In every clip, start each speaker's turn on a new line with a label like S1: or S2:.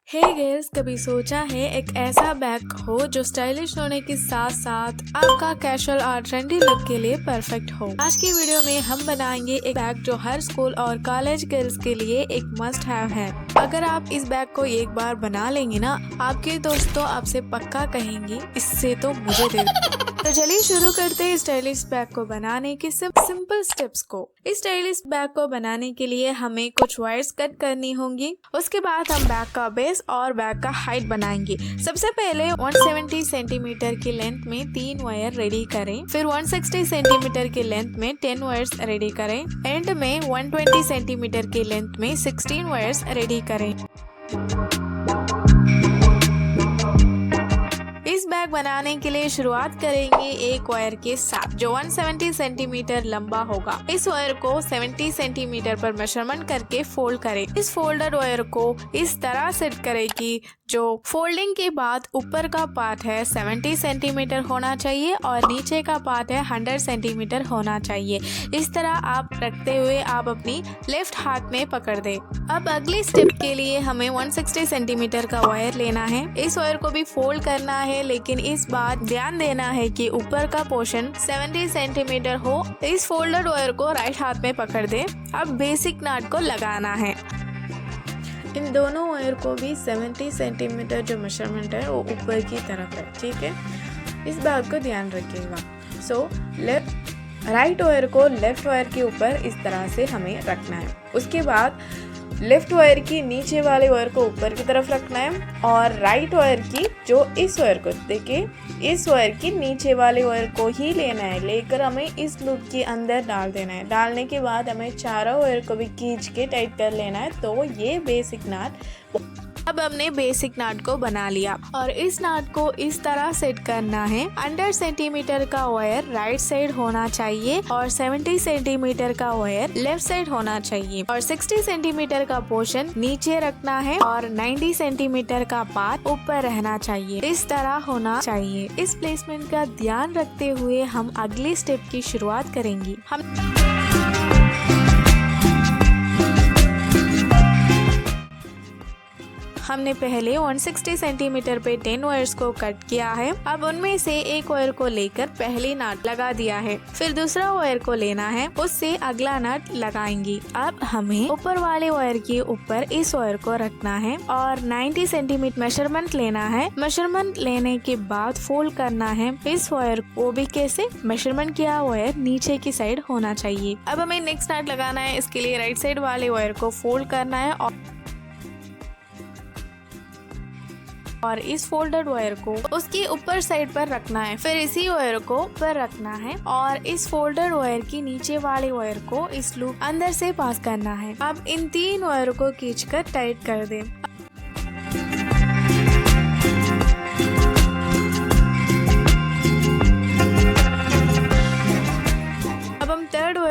S1: हे girls, कभी सोचा है एक ऐसा बैग हो जो स्टाइलिश होने के साथ साथ आपका कैजुअल और ट्रेंडी लुक के लिए परफेक्ट हो। आज की वीडियो में हम बनाएंगे एक बैग जो हर स्कूल और कॉलेज गर्ल्स के लिए एक मस्ट हैव है। अगर आप इस बैग को एक बार बना लेंगे ना, आपके दोस्त तो आपसे पक्का कहेंगी इससे तो मुझे दे दो। तो चलिए शुरू करते हैं स्टाइलिश बैग को बनाने के सिंपल स्टेप्स को। इस स्टाइलिश बैग को बनाने के लिए हमें कुछ वायर्स कट करनी होंगी। उसके बाद हम बैग का बेस और बैग का हाइट बनाएंगे। सबसे पहले 170 सेंटीमीटर की लेंथ में 3 वायर रेडी करें, फिर 160 सेंटीमीटर की लेंथ में 10 वायर्स रेडी करें, एंड में 120 सेंटीमीटर की लेंथ में 16 वायर्स रेडी करें। इस बैग बनाने के लिए शुरुआत करेंगे एक वायर के साथ जो 170 सेंटीमीटर लंबा होगा। इस वायर को 70 सेंटीमीटर पर मेजरमेंट करके फोल्ड करें। इस फोल्डेड वायर को इस तरह सेट करें कि जो फोल्डिंग के बाद ऊपर का पार्ट है 70 सेंटीमीटर होना चाहिए और नीचे का पार्ट है 100 सेंटीमीटर होना चाहिए। इस तरह आप रखते हुए आप अपनी लेफ्ट हाथ में पकड़ दे। अब अगली स्टेप के लिए हमें 160 सेंटीमीटर का वायर लेना है। इस वायर को भी फोल्ड करना है, लेकिन इस बात ध्यान देना है कि ऊपर का पोर्शन 70 सेंटीमीटर हो। इस फोल्डेड वायर को राइट हाथ में पकड़ दे। अब बेसिक नॉट को लगाना है। इन दोनों वायर को भी 70 सेंटीमीटर जो मेजरमेंट है वो ऊपर की तरफ है, ठीक है। इस बात को ध्यान रखिएगा। सो राइट वायर को लेफ्ट वायर के ऊपर इस तरह से हमें रखना है। उसके बाद लेफ्ट वायर की नीचे वाले वायर को ऊपर की तरफ रखना है और राइट वायर की जो इस वायर को देखिए, इस वायर की नीचे वाले वायर को ही लेना है, लेकर हमें इस लूप के अंदर डाल देना है। डालने के बाद हमें चारों वायर को भी खींच के टाइट कर लेना है। तो ये बेसिक नॉट। अब हमने बेसिक नॉट को बना लिया और इस नॉट को इस तरह सेट करना है। 100 सेंटीमीटर का वायर राइट साइड होना चाहिए और 70 सेंटीमीटर का वायर लेफ्ट साइड होना चाहिए और 60 सेंटीमीटर का पोर्शन नीचे रखना है और 90 सेंटीमीटर का पार्ट ऊपर रहना चाहिए। इस तरह होना चाहिए। इस प्लेसमेंट का ध्यान रखते हुए हम अगले स्टेप की शुरुआत करेंगे। हमने पहले 160 सेंटीमीटर पे 10 वायर्स को कट किया है। अब उनमें से एक वायर को लेकर पहली नॉट लगा दिया है, फिर दूसरा वायर को लेना है, उससे अगला नॉट लगाएंगे। अब हमें ऊपर वाले वायर के ऊपर इस वायर को रखना है और 90 सेंटीमीटर मेजरमेंट लेना है। मेजरमेंट लेने के बाद फोल्ड करना है इस वायर को भी। कैसे? मेजरमेंट किया वायर नीचे की साइड होना चाहिए। अब हमें नेक्स्ट नॉट लगाना है। इसके लिए राइट साइड वाले वायर को फोल्ड करना है और इस फोल्डेड वायर को उसकी ऊपर साइड पर रखना है, फिर इसी वायर को ऊपर रखना है और इस फोल्डेड वायर की नीचे वाले वायर को इस लूप अंदर से पास करना है। अब इन 3 वायर को खींचकर टाइट कर दें।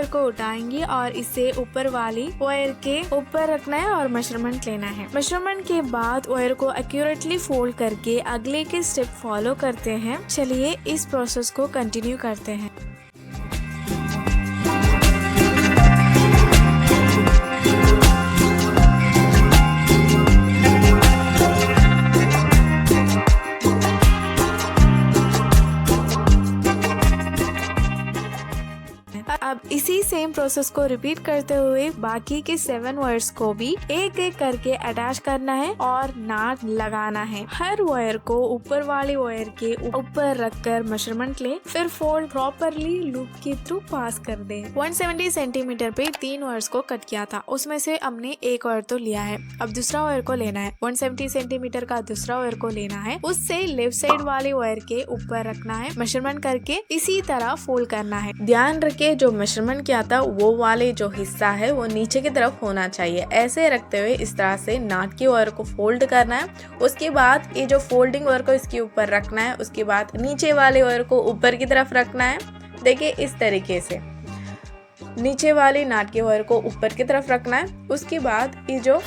S1: को उठाएंगे और इसे ऊपर वाली वायर के ऊपर रखना है और मेजरमेंट लेना है। मेजरमेंट के बाद वायर को एक्यूरेटली फोल्ड करके अगले के स्टेप फॉलो करते हैं। चलिए इस प्रोसेस को कंटिन्यू करते हैं। अब इसी सेम प्रोसेस को रिपीट करते हुए बाकी के 7 वायर्स को भी एक एक करके अटैच करना है और नॉट लगाना है। हर वायर को ऊपर वाले वायर के ऊपर रखकर मेजरमेंट ले, फिर फोल्ड प्रॉपरली लूप के थ्रू पास कर दे। 170 सेंटीमीटर पे 3 वायर्स को कट किया था, उसमें से हमने एक वायर तो लिया है। अब दूसरा वायर को लेना है। 170 सेंटीमीटर का दूसरा वायर को लेना है, उससे लेफ्ट साइड वाले वायर के ऊपर रखना है, मेजरमेंट करके इसी तरह फोल्ड करना है। ध्यान रखे जो मेजरमेंट किया था वो वाले जो हिस्सा है वो नीचे की तरफ होना चाहिए। ऐसे रखते हुए इस तरह से नॉट की वायर को फोल्ड करना है। उसके बाद ये जो फोल्डिंग वायर को इसके ऊपर रखना है। उसके बाद नीचे वाले वायर को ऊपर की तरफ रखना है। देखिए इस तरीके से नीचे वाली नॉट की वायर को ऊपर की तरफ रखना है। उसके बाद ये जो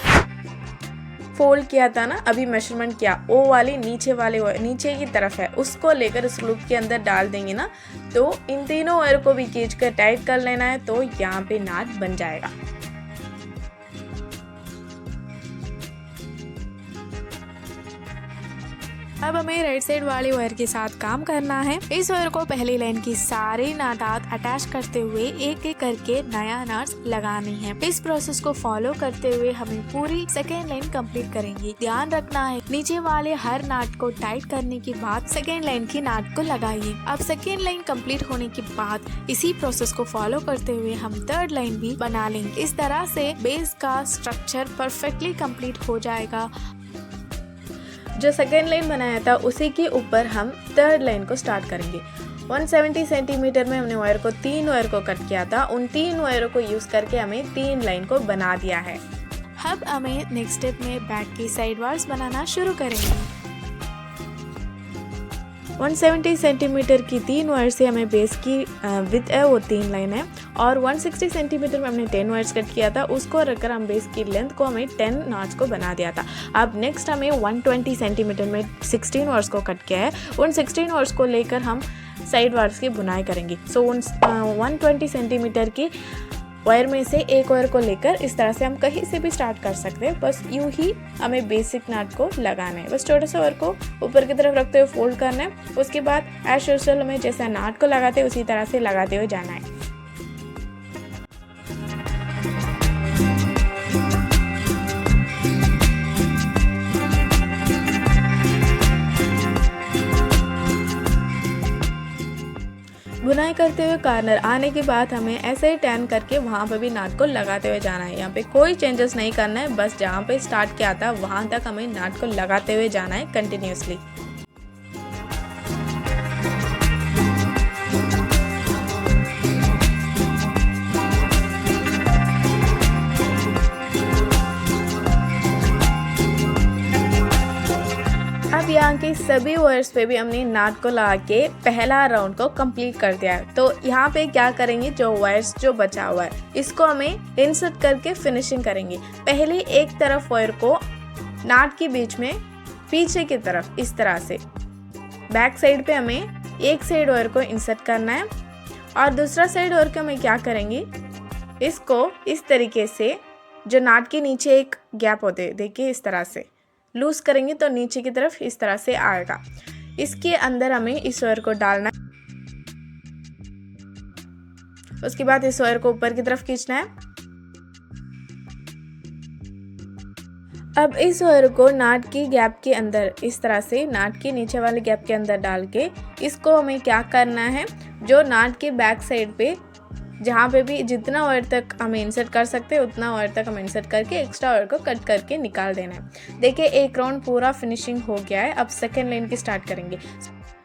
S1: फोल्ड किया था ना, अभी मेजरमेंट किया, वो वाली नीचे की तरफ है, उसको लेकर इस लूप के अंदर डाल देंगे ना, तो इन तीनों वायर को भी खींच कर टाइट कर लेना है। तो यहाँ पे नॉट बन जाएगा। अब हमें राइट साइड वाले वायर के साथ काम करना है। इस वायर को पहली लाइन की सारी नाटात अटैच करते हुए एक एक करके नया नट्स लगानी है। इस प्रोसेस को फॉलो करते हुए हमें पूरी सेकेंड लाइन कंप्लीट करेंगे। ध्यान रखना है नीचे वाले हर नाट को टाइट करने के बाद सेकेंड लाइन की नाट को लगाइए। अब सेकेंड लाइन कंप्लीट होने के बाद इसी प्रोसेस को फॉलो करते हुए हम थर्ड लाइन भी बना लेंगे। इस तरह से बेस का स्ट्रक्चर परफेक्टली कंप्लीट हो जाएगा। जो सेकेंड लाइन बनाया था उसी के ऊपर हम थर्ड लाइन को स्टार्ट करेंगे। 170 सेंटीमीटर में हमने वायर को 3 वायर को कट किया था। उन 3 वायरों को यूज करके हमें 3 लाइन को बना दिया है। अब हमें नेक्स्ट स्टेप में बैक की साइड वार्स बनाना शुरू करेंगे। 170 सेंटीमीटर की 3 वायर से हमें बेस की विड्थ है वो 3 लाइन है, और 160 सेंटीमीटर में हमने 10 वायर्स कट किया था। उसको रखकर हम बेस की लेंथ को हमें 10 नॉट्स को बना दिया था। अब नेक्स्ट हमें 120 सेंटीमीटर में 16 वायर्स को कट किया है। उन 16 वायर्स को लेकर हम साइड वायर्स की बुनाई करेंगे। सो उन 120 सेंटीमीटर की वायर में से एक वायर को लेकर इस तरह से हम कहीं से भी स्टार्ट कर सकते हैं। बस यूं ही हमें बेसिक नाट को लगाना है। बस छोटे से वायर को ऊपर की तरफ रखते हुए फोल्ड करना है। उसके बाद एज यूजुअल हमें जैसा नाट को लगाते हैं उसी तरह से लगाते हुए जाना है। बुनाई करते हुए कॉर्नर आने के बाद हमें ऐसे ही टर्न करके वहाँ पर भी नाट को लगाते हुए जाना है। यहाँ पे कोई चेंजेस नहीं करना है। बस जहाँ पे स्टार्ट किया था वहाँ तक हमें नाट को लगाते हुए जाना है कंटिन्यूसली। अब यहाँ के सभी वायर्स पे भी हमने नाट को लगा के पहला राउंड को कंप्लीट कर दिया है। तो यहाँ पे क्या करेंगे, जो वायर्स जो बचा हुआ है इसको हमें इंसर्ट करके फिनिशिंग करेंगे। पहले एक तरफ वायर को नाट के बीच में पीछे की तरफ इस तरह से बैक साइड पे हमें एक साइड वायर को इंसर्ट करना है, और दूसरा साइड वायर को हमें क्या करेंगे, इसको इस तरीके से जो नाट के नीचे एक गैप होते हैं देखिए इस तरह से लूज करेंगे तो नीचे की तरफ इस तरह से आएगा। इसके अंदर हमें इस वायर को डालना है। उसके बाद इस वायर को ऊपर की तरफ खींचना है। अब इस वायर को नाट की गैप के अंदर इस तरह से नाट के नीचे वाले गैप के अंदर डाल के इसको हमें क्या करना है, जो नाट के बैक साइड पे जहाँ पे भी जितना वायर तक हमें इंसर्ट कर सकते हैं उतना वायर तक हम इंसर्ट करके एक्स्ट्रा वायर को कट करके निकाल देना है। देखिए एक राउंड पूरा फिनिशिंग हो गया है। अब सेकेंड लाइन की स्टार्ट करेंगे।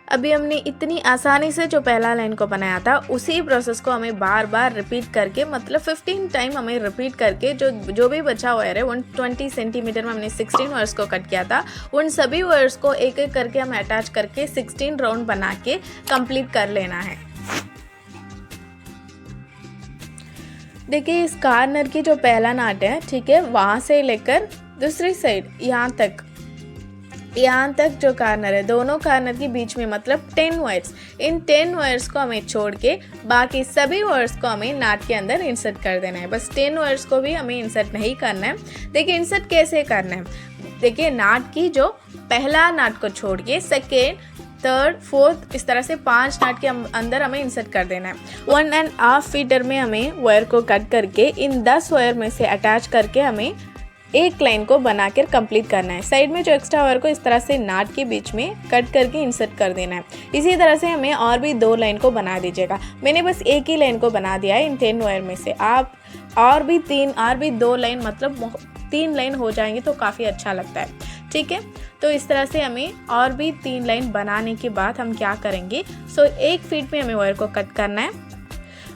S1: अभी हमने इतनी आसानी से जो पहला लाइन को बनाया था उसी प्रोसेस को हमें बार बार रिपीट करके, मतलब 15 टाइम हमें रिपीट करके जो भी बचा वायर है 120 सेंटीमीटर में हमने 16 वायर्स को कट किया था, उन सभी वायर्स को एक एक करके हम अटैच करके 16 राउंड बना के कंप्लीट कर लेना है। देखिए इस कॉर्नर की जो पहला नाट है, ठीक है, वहाँ से लेकर दूसरी साइड यहाँ तक जो कॉर्नर है, दोनों कॉर्नर के बीच में मतलब 10 वायर्स, इन 10 वायर्स को हमें छोड़ के बाकी सभी वायर्स को हमें नाट के अंदर इंसर्ट कर देना है। बस 10 वायर्स को भी हमें इंसर्ट नहीं करना है। देखिए इंसर्ट कैसे करना है, देखिए नाट की जो पहला नाट को छोड़ के सेकेंड, थर्ड, फोर्थ, इस तरह से 5 नाट के अंदर हमें इंसर्ट कर देना है। 1.5 फीटर में हमें वायर को कट करके इन 10 वायर में से अटैच करके हमें एक लाइन को बनाकर कंप्लीट करना है। साइड में जो एक्स्ट्रा वायर को इस तरह से नाट के बीच में कट करके इंसर्ट कर देना है। इसी तरह से हमें और भी 2 लाइन को बना दीजिएगा। मैंने बस एक ही लाइन को बना दिया है इन 10 वायर में से। आप और भी 2 लाइन, मतलब 3 लाइन हो जाएंगे तो काफ़ी अच्छा लगता है, ठीक है। तो इस तरह से हमें और भी 3 लाइन बनाने के बाद हम क्या करेंगे, 1 फीट में हमें वायर को कट करना है।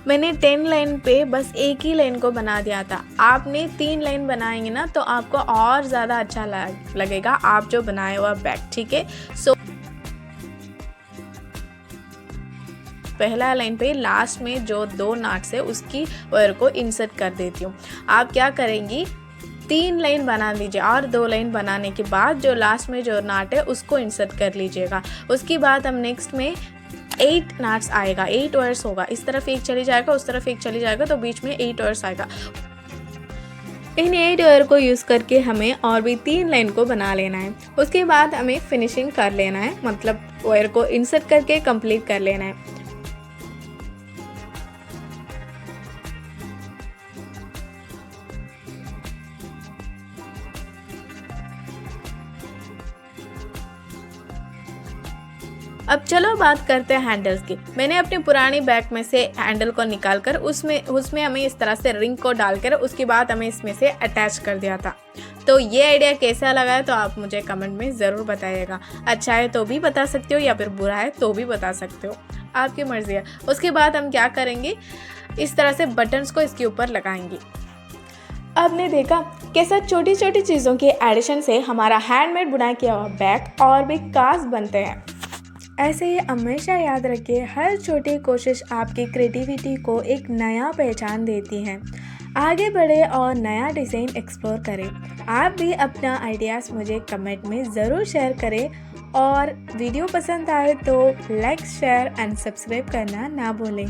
S1: मैंने 10 लाइन पे बस एक ही लाइन को बना दिया था। आपने 3 लाइन बनाएंगे ना तो आपको और ज़्यादा अच्छा लगेगा आप जो बनाए हुआ बैक, ठीक है। पहला लाइन पे लास्ट में जो 2 नाट्स है उसकी वायर को इंसर्ट कर देती हूँ। आप क्या करेंगी, 3 लाइन बना लीजिए और 2 लाइन बनाने के बाद जो लास्ट में जो नाट है उसको इंसर्ट कर लीजिएगा। उसके बाद हम नेक्स्ट में 8 नाट्स आएगा, 8 वायर्स होगा। इस तरफ एक चली जाएगा, उस तरफ एक चली जाएगा, तो बीच में 8 वायर्स आएगा। इन 8 वायर को यूज़ करके हमें और भी 3 लाइन को बना लेना है। उसके बाद हमें फिनिशिंग कर लेना है, मतलब वायर को इंसर्ट करके कंप्लीट कर लेना है। अब चलो बात करते हैं हैंडल्स की। मैंने अपनी पुरानी बैग में से हैंडल को निकालकर उसमें हमें इस तरह से रिंग को डालकर उसके बाद हमें इसमें से अटैच कर दिया था। तो ये आइडिया कैसा लगा है तो आप मुझे कमेंट में ज़रूर बताइएगा। अच्छा है तो भी बता सकते हो या फिर बुरा है तो भी बता सकते हो, आपकी मर्ज़ी है। उसके बाद हम क्या करेंगे, इस तरह से बटन्स को इसके ऊपर लगाएंगे। आपने देखा कैसा छोटी छोटी चीज़ों के एडिशन से हमारा हैंडमेड बुनाई किया हुआ बैग और भी खास बनते हैं। ऐसे ही हमेशा याद रखिए, हर छोटी कोशिश आपकी क्रिएटिविटी को एक नया पहचान देती है। आगे बढ़े और नया डिज़ाइन एक्सप्लोर करें। आप भी अपना आइडियाज़ मुझे कमेंट में ज़रूर शेयर करें और वीडियो पसंद आए तो लाइक, शेयर एंड सब्सक्राइब करना ना भूलें।